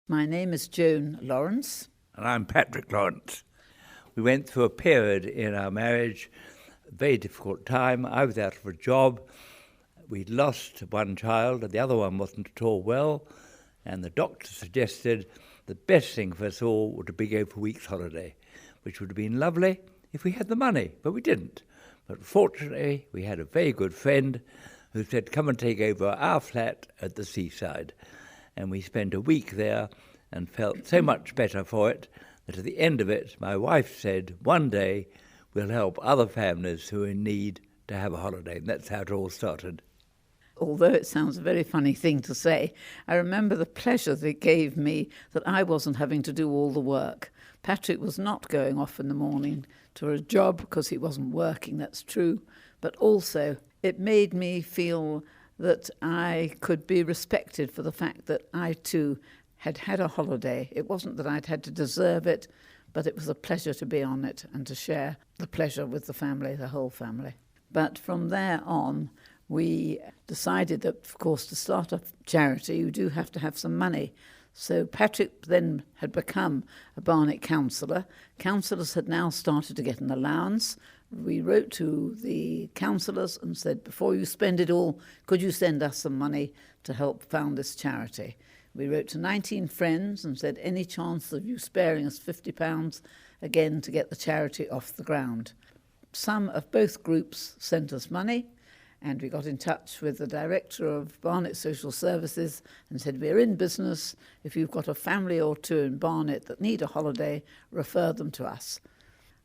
My name is Joan Lawrence. And I'm Patrick Lawrence. We went through a period in our marriage, a very difficult time. I was out of a job. We'd lost one child, and the other one wasn't at all well. And the doctor suggested the best thing for us all would be go for a week's holiday, which would have been lovely if we had the money, but we didn't. But fortunately, we had a very good friend who said, come and take over our flat at the seaside. And we spent a week there and felt so much better for it that at the end of it, my wife said, one day we'll help other families who are in need to have a holiday. And that's how it all started. Although it sounds a very funny thing to say, I remember the pleasure that it gave me that I wasn't having to do all the work. Patrick was not going off in the morning to a job because he wasn't working, that's true. But also it made me feel that I could be respected for the fact that I too had had a holiday. It wasn't that I'd had to deserve it, but it was a pleasure to be on it and to share the pleasure with the family, the whole family. But from there on, we decided that, of course, to start a charity, you do have to have some money. So Patrick then had become a Barnet councillor. Councillors had now started to get an allowance. We wrote to the councillors and said, before you spend it all, could you send us some money to help found this charity? We wrote to 19 friends and said, any chance of you sparing us £50 again to get the charity off the ground? Some of both groups sent us money, and we got in touch with the director of Barnet Social Services and said, we're in business. If you've got a family or two in Barnet that need a holiday, refer them to us.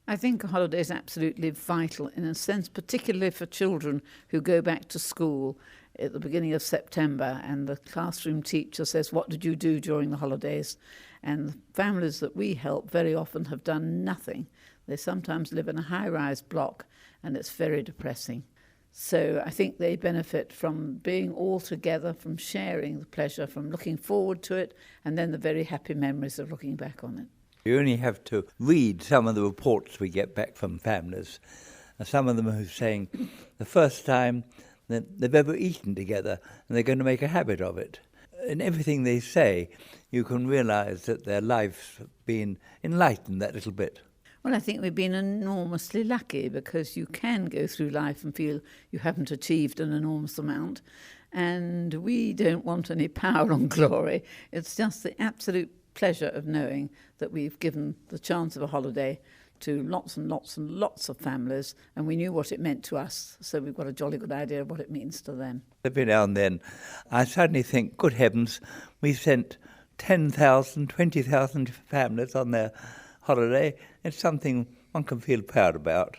I think a holiday is absolutely vital in a sense, particularly for children who go back to school at the beginning of September and the classroom teacher says, what did you do during the holidays? And the families that we help very often have done nothing. They sometimes live in a high-rise block and it's very depressing. So I think they benefit from being all together, from sharing the pleasure, from looking forward to it, and then the very happy memories of looking back on it. You only have to read some of the reports we get back from families. And some of them are saying the first time that they've ever eaten together and they're going to make a habit of it. In everything they say, you can realise that their life's been enlightened that little bit. Well, I think we've been enormously lucky because you can go through life and feel you haven't achieved an enormous amount. And we don't want any power or glory. It's just the absolute pleasure of knowing that we've given the chance of a holiday to lots and lots and lots of families, and we knew what it meant to us, so we've got a jolly good idea of what it means to them. Every now and then, I suddenly think, good heavens, we sent 10,000, 20,000 families on their holiday. It's something one can feel proud about.